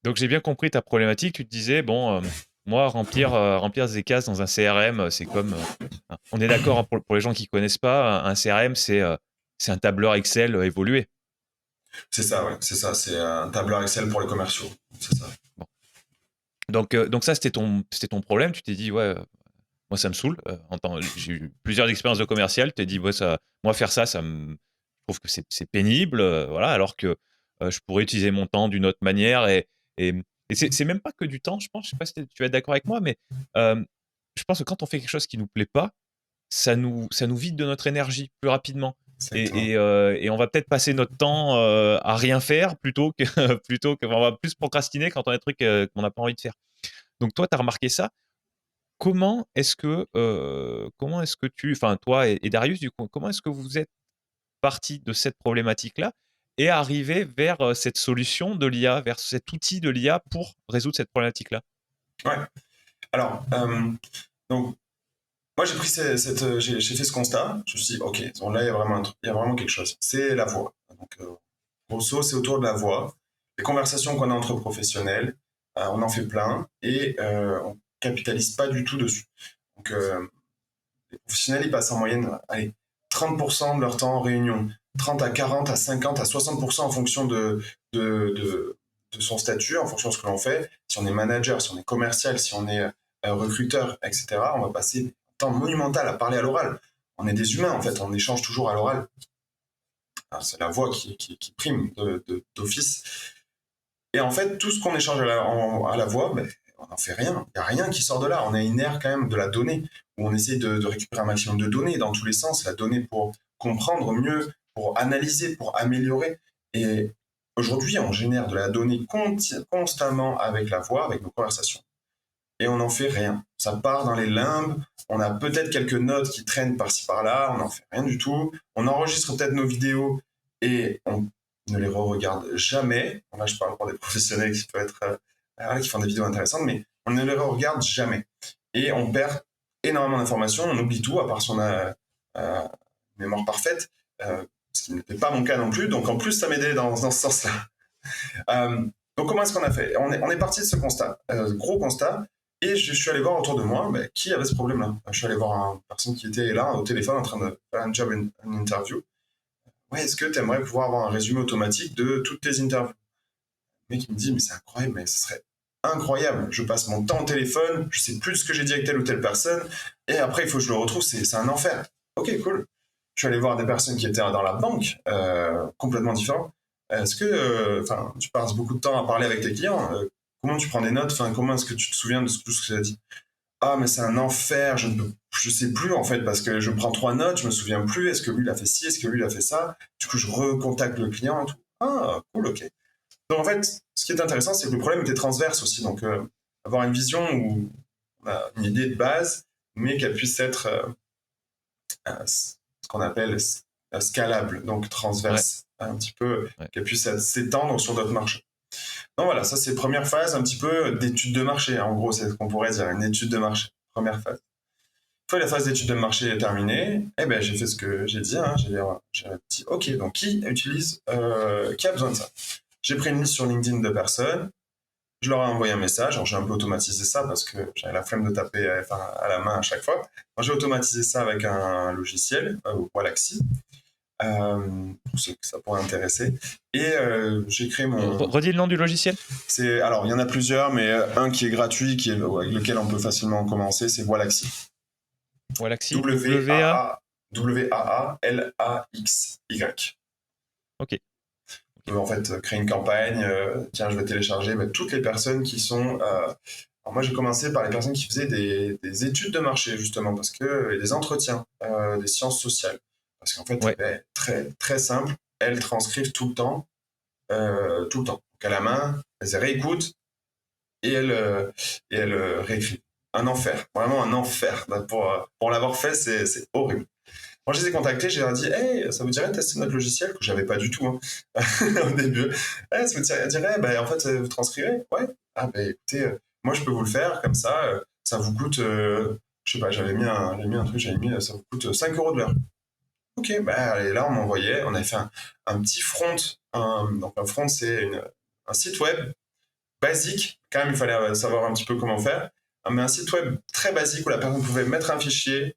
Donc j'ai bien compris ta problématique. Tu te disais, bon, moi, remplir des cases dans un CRM, c'est comme, on est d'accord, hein, pour les gens qui connaissent pas, un CRM, c'est un tableur Excel évolué. C'est ça, ouais, c'est ça. C'est un tableur Excel pour les commerciaux. C'est ça. Bon. Donc ça, c'était ton problème. Tu t'es dit, ouais, moi, ça me saoule. J'ai eu plusieurs expériences de commercial. Tu t'es dit, ouais, moi, faire ça, je trouve que c'est pénible, voilà, alors que je pourrais utiliser mon temps d'une autre manière. Et, et c'est même pas que du temps, je pense. Je sais pas si tu vas être d'accord avec moi, mais euh, je pense que quand on fait quelque chose qui nous plaît pas, ça nous vide de notre énergie plus rapidement. Exactement. Et on va peut-être passer notre temps à rien faire on va plus procrastiner quand on a des trucs qu'on n'a pas envie de faire. Donc toi, tu as remarqué ça. Comment est-ce que enfin toi et Darius, du coup, comment est-ce que vous êtes partis de cette problématique-là et arrivé vers cette solution de l'IA, vers cet outil de l'IA pour résoudre cette problématique-là? Ouais. Alors, donc, moi, j'ai pris j'ai fait ce constat. Je me suis dit, OK, bon, là, il y a vraiment un truc, il y a vraiment quelque chose. C'est la voix. Donc, grosso, c'est autour de la voix. Les conversations qu'on a entre professionnels, on en fait plein et on capitalise pas du tout dessus. Donc, les professionnels, ils passent en moyenne, allez, 30% de leur temps en réunion, 30 à 40 à 50 à 60% en fonction de, de, de son statut, en fonction de ce que l'on fait. Si on est manager, si on est commercial, si on est recruteur, etc., on va passer un temps monumental à parler à l'oral. On est des humains, en fait, on échange toujours à l'oral. C'est la voix qui prime d'office. Et en fait, tout ce qu'on échange à la voix, ben, on n'en fait rien. Il n'y a rien qui sort de là. On a une ère quand même de la donnée, où on essaie de récupérer un maximum de données dans tous les sens, la donnée pour comprendre mieux, pour analyser, pour améliorer. Et aujourd'hui, on génère de la donnée constamment avec la voix, avec nos conversations. Et on n'en fait rien. Ça part dans les limbes, on a peut-être quelques notes qui traînent par-ci par-là, on n'en fait rien du tout. On enregistre peut-être nos vidéos et on ne les re-regarde jamais. Bon, là, je parle pour des professionnels qui peuvent être qui font des vidéos intéressantes, mais on ne les re-regarde jamais. Et on perd énormément d'informations, on oublie tout, à part si on a une mémoire parfaite, ce qui n'était pas mon cas non plus. Donc en plus, ça m'aidait dans ce sens-là. Donc comment est-ce qu'on a fait on est parti de ce constat, gros constat, et je suis allé voir autour de moi qui avait ce problème-là. Je suis allé voir une personne qui était là au téléphone en train de faire un job, une interview. Ouais, est-ce que tu aimerais pouvoir avoir un résumé automatique de toutes tes interviews? Le mec il me dit, mais c'est incroyable, mais ce serait incroyable. Je passe mon temps au téléphone, je sais plus ce que j'ai dit avec telle ou telle personne, et après il faut que je le retrouve, c'est un enfer. Ok, cool. Je suis allé voir des personnes qui étaient dans la banque, complètement différentes. Est-ce que, tu passes beaucoup de temps à parler avec tes clients? Comment tu prends des notes? Comment est-ce que tu te souviens de tout ce que tu as dit? Ah, mais c'est un enfer, je sais plus en fait, parce que je prends trois notes, je me souviens plus, est-ce que lui il a fait ci, est-ce que lui il a fait ça? Du coup, je recontacte le client et tout. Ah, cool, ok. Donc en fait, ce qui est intéressant, c'est que le problème était transverse aussi. Donc avoir une vision où on a une idée de base, mais qu'elle puisse être ce qu'on appelle scalable, donc Ouais, transverse, un petit peu, ouais. qu'elle puisse s'étendre sur d'autres marchés. Donc voilà, ça c'est la première phase un petit peu d'étude de marché. En gros, c'est ce qu'on pourrait dire, une étude de marché. Première phase. Une fois la phase d'étude de marché est terminée, eh ben, j'ai fait ce que j'ai dit. Hein, j'ai dit, OK, donc qui a besoin de ça? J'ai pris une liste sur LinkedIn de personnes, je leur ai envoyé un message. Alors, j'ai un peu automatisé ça parce que j'avais la flemme de taper à la main à chaque fois. Alors, j'ai automatisé ça avec un logiciel, Wallaxy, pour ceux que ça pourrait intéresser. Et j'ai créé Redis le nom du logiciel? Alors, il y en a plusieurs, mais un qui est gratuit, avec lequel on peut facilement commencer, c'est Wallaxy. Wallaxy, W-A? W-A-A, W-A-A-L-A-X-Y. Ok, ok. Peut en fait créer une campagne, tiens, je vais télécharger toutes les personnes qui sont. Alors moi, j'ai commencé par les personnes qui faisaient des études de marché, justement, parce que et des entretiens, des sciences sociales. Parce qu'en fait, Ouais, très, très simple, elles transcrivent tout le temps, tout le temps. Donc à la main, elles réécoutent et elles réécrivent. Un enfer, vraiment un enfer. Pour l'avoir fait, c'est horrible. Moi, je les ai contactés, je leur ai dit, hey, ça vous dirait de tester notre logiciel, que j'avais pas du tout hein, au début. Hey, ça vous dirait, bah, en fait, vous transcrivez? Ouais. Ah, bah écoutez, moi, je peux vous le faire comme ça vous coûte, je sais pas, j'avais mis un truc, j'avais mis, ça vous coûte 5 euros de l'heure. Ok, bah, allez, là, on avait fait un petit front. Donc, un front, c'est un site web basique. Quand même, il fallait savoir un petit peu comment faire. Mais un site web très basique où la personne pouvait mettre un fichier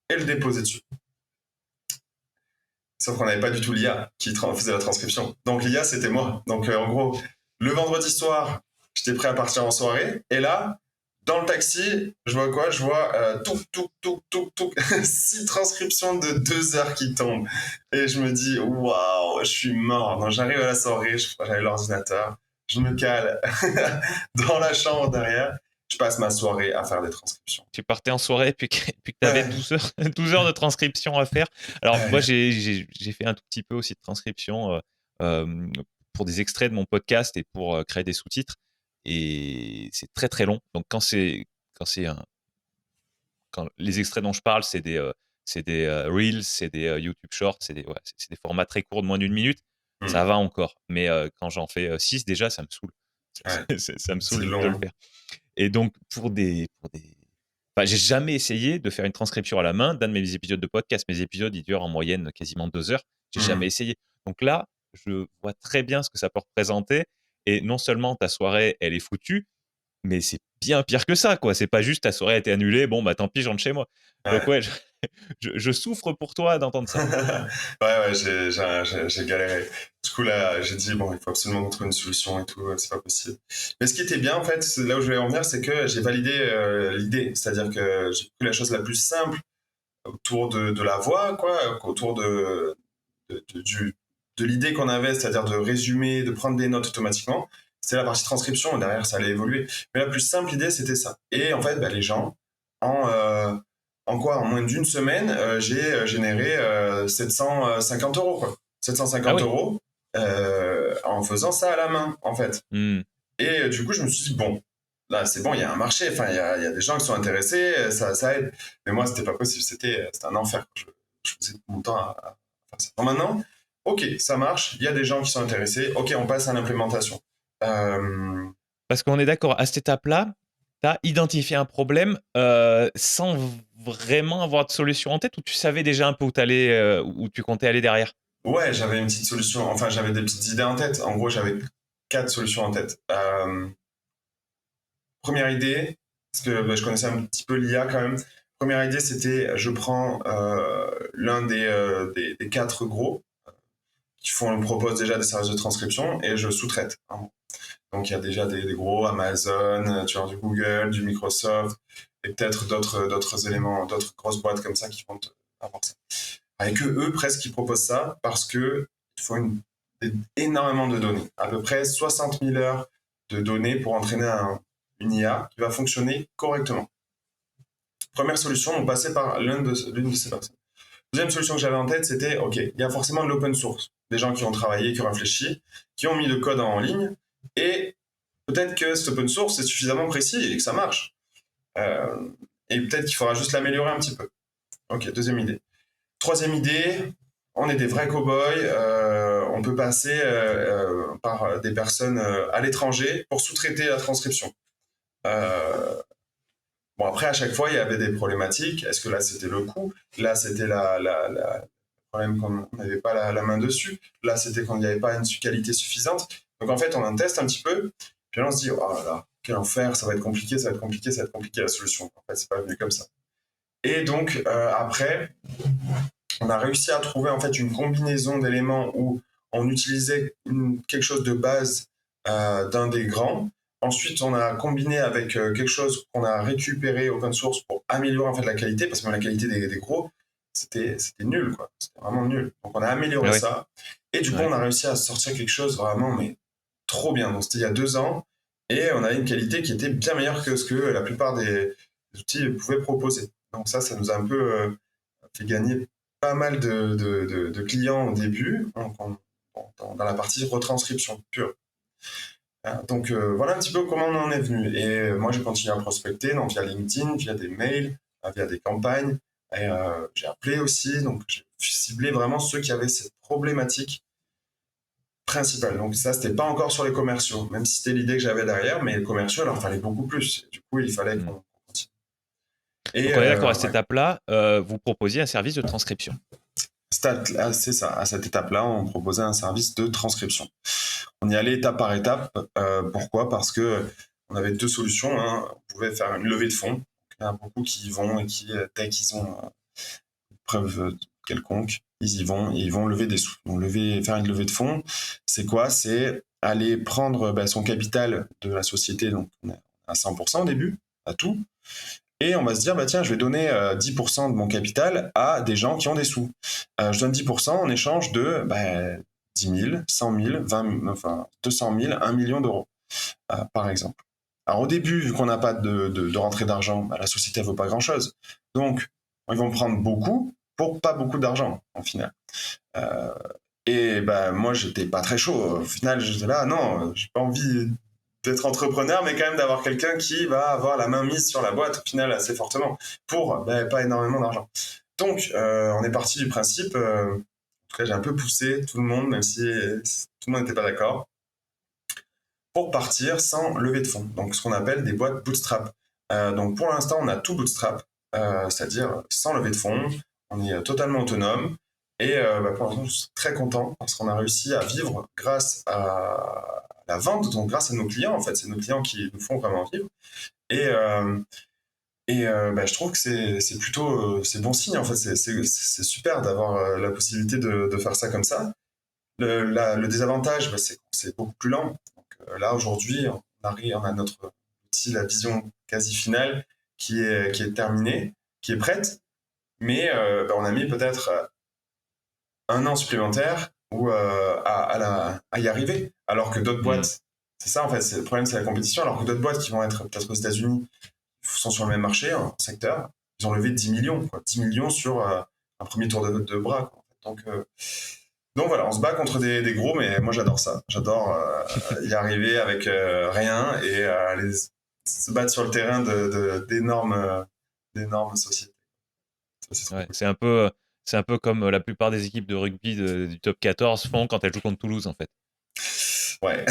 et le déposer dessus. Sauf qu'on n'avait pas du tout l'IA qui faisait la transcription. Donc l'IA, c'était moi. Donc en gros, le vendredi soir, j'étais prêt à partir en soirée. Et là, dans le taxi, je vois quoi? Je vois tout, 6 transcriptions de 2 heures qui tombent. Et je me dis, waouh, je suis mort. Donc j'arrive à la soirée, j'avais l'ordinateur, je me cale dans la chambre derrière. Je passe ma soirée à faire des transcriptions. Tu partais en soirée puis que tu avais Ouais, 12 heures, 12 heures de transcription à faire. Alors, moi, ouais, j'ai fait un tout petit peu aussi de transcription pour des extraits de mon podcast et pour créer des sous-titres. Et c'est très, très long. Donc, quand les extraits dont je parle, c'est des Reels, c'est des YouTube Shorts, c'est des formats très courts de moins d'une minute. Ça va encore. Mais quand j'en fais 6, déjà, ça me saoule. ouais. Ça me C'est saoule de le long. faire. Et donc, enfin, j'ai jamais essayé de faire une transcription à la main d'un de mes épisodes de podcast. Mes épisodes, ils durent en moyenne quasiment 2 heures. J'ai jamais Mmh. essayé. Donc là, je vois très bien ce que ça peut représenter. Et non seulement ta soirée, elle est foutue, mais c'est bien pire que ça, quoi. C'est pas juste ta soirée a été annulée, bon, bah tant pis, je rentre chez moi. Donc Ouais. ouais, je souffre pour toi d'entendre ça. Ouais, j'ai galéré. Du coup, là, j'ai dit, bon, il faut absolument trouver une solution et tout, c'est pas possible. Mais ce qui était bien, en fait, là où je vais en venir, c'est que j'ai validé l'idée. C'est-à-dire que j'ai pris la chose la plus simple autour de la voix, quoi, autour de, de, du- de l'idée qu'on avait, c'est-à-dire de résumer, de prendre des notes automatiquement. C'était la partie transcription, et derrière, ça allait évoluer. Mais la plus simple idée, c'était ça. Et en fait, bah, les gens, en, euh, en moins d'une semaine, j'ai généré 750 euros, quoi. Ah 750 oui. euros en faisant ça à la main, en fait. Hmm. Et du coup, je me suis dit, bon, là, c'est bon, il y a un marché, enfin, il y a des gens qui sont intéressés, ça aide. Mais moi, c'était pas possible, c'était un enfer. Je faisais mon temps à faire ça. Donc maintenant, ok, ça marche, il y a des gens qui sont intéressés, ok, on passe à l'implémentation. Euh, Parce qu'on est d'accord, à cette étape-là, tu as identifié un problème sans vraiment avoir de solution en tête, ou tu savais déjà un peu où tu comptais aller derrière? ouais, j'avais une petite solution, enfin, j'avais des petites idées en tête. En gros, j'avais 4 solutions en tête. Première idée, parce que bah, je connaissais un petit peu l'IA quand même. Première idée, c'était je prends l'un des 4 gros qui proposent déjà des services de transcription et je sous-traite. Hein. Donc il y a déjà des gros Amazon, tu vois, du Google, du Microsoft et peut-être d'autres éléments, d'autres grosses boîtes comme ça qui vont avoir ça. Avec eux presque qui proposent ça parce que il faut énormément de données, à peu près 60 000 heures de données pour entraîner une IA qui va fonctionner correctement. Première solution, on passait par l'une de ces personnes. Deuxième solution que j'avais en tête, c'était, OK, il y a forcément de l'open source. Des gens qui ont travaillé, qui ont réfléchi, qui ont mis le code en ligne, et peut-être que cet open source est suffisamment précis et que ça marche. Euh, et peut-être qu'il faudra juste l'améliorer un petit peu. OK, deuxième idée. Troisième idée, on est des vrais cow-boys, on peut passer par des personnes à l'étranger pour sous-traiter la transcription. Euh, Bon, après, à chaque fois, il y avait des problématiques. Est-ce que là, c'était le coût? Là, c'était le problème qu'on n'avait pas la main dessus. Là, c'était qu'on n'y avait pas une qualité suffisante. Donc, en fait, on en teste un petit peu. Puis là, on se dit, oh là là, quel enfer, ça va être compliqué, ça va être compliqué, ça va être compliqué la solution. En fait, c'est pas venu comme ça. Et donc, après, on a réussi à trouver en fait une combinaison d'éléments où on utilisait quelque chose de base d'un des grands. Ensuite, on a combiné avec quelque chose qu'on a récupéré open source pour améliorer en fait la qualité, parce que même la qualité des gros, c'était nul, quoi. C'était vraiment nul. Donc, on a amélioré Ah ouais, ça. Et du coup, ouais. on a réussi à sortir quelque chose vraiment, mais trop bien. Donc, c'était il y a 2 ans. Et on avait une qualité qui était bien meilleure que ce que la plupart des outils pouvaient proposer. Donc, ça nous a un peu fait gagner pas mal de clients au début, dans la partie retranscription pure. Donc voilà un petit peu comment on en est venu. Et moi, j'ai continué à prospecter donc, via LinkedIn, via des mails, via des campagnes. Et j'ai appelé aussi, donc j'ai ciblé vraiment ceux qui avaient cette problématique principale. Donc ça, c'était pas encore sur les commerciaux, même si c'était l'idée que j'avais derrière, mais les commerciaux, il leur fallait beaucoup plus. Du coup, il fallait Hmm. qu'on continue. Et Donc on est d'accord, à cette ouais, étape-là, vous proposiez un service de transcription. C'est ça. À cette étape-là, on proposait un service de transcription. On y allait étape par étape. Pourquoi? Parce que on avait deux solutions, hein. On pouvait faire une levée de fonds. Il y en a beaucoup qui y vont et qui, dès qu'ils ont une preuve quelconque, ils y vont et ils vont lever des sous. Donc faire une levée de fonds, c'est quoi? C'est aller prendre son capital de la société, donc on est à 100% au début, à tout, et on va se dire, bah tiens, je vais donner 10% de mon capital à des gens qui ont des sous. Je donne 10% en échange de 10 000, 100 000, 20 000, enfin 200 000, 1 million d'euros, par exemple. Alors au début, vu qu'on n'a pas de rentrée d'argent, la société ne vaut pas grand-chose. Donc, ils vont prendre beaucoup pour pas beaucoup d'argent, en final. Et moi, j'étais pas très chaud. Au final, j'étais là, non, j'ai pas envie d'être entrepreneur, mais quand même d'avoir quelqu'un qui va avoir la main mise sur la boîte, au final, assez fortement, pour pas énormément d'argent. Donc, on est parti du principe, en tout cas, j'ai un peu poussé tout le monde, même si tout le monde n'était pas d'accord, pour partir sans levée de fonds. Donc, ce qu'on appelle des boîtes bootstrap. Donc, pour l'instant, on a tout bootstrap, c'est-à-dire sans levée de fonds, on est totalement autonome. Et pour l'instant, je suis très content parce qu'on a réussi à vivre grâce à la vente, donc grâce à nos clients, en fait. C'est nos clients qui nous font vraiment vivre. Et, je trouve que c'est plutôt c'est bon signe, en fait. C'est super d'avoir la possibilité de faire ça comme ça. Le désavantage, c'est que c'est beaucoup plus lent. Donc, là, aujourd'hui, on a notre outil, la vision quasi finale, qui est terminée, qui est prête. Mais on a mis peut-être un an supplémentaire ou à y arriver. Alors que d'autres boîtes, c'est ça en fait, le problème, c'est la compétition. Alors que d'autres boîtes qui vont être peut-être aux États-Unis sont sur le même marché, un secteur, ils ont levé 10 millions, quoi. 10 millions sur un premier tour de bras, quoi. Donc voilà, on se bat contre des gros, mais moi j'adore ça. J'adore y arriver avec rien et se battre sur le terrain d'énormes sociétés. Ça, Ouais, cool. c'est un peu comme la plupart des équipes de rugby du top 14 font quand elles jouent contre Toulouse, en fait. Ouais.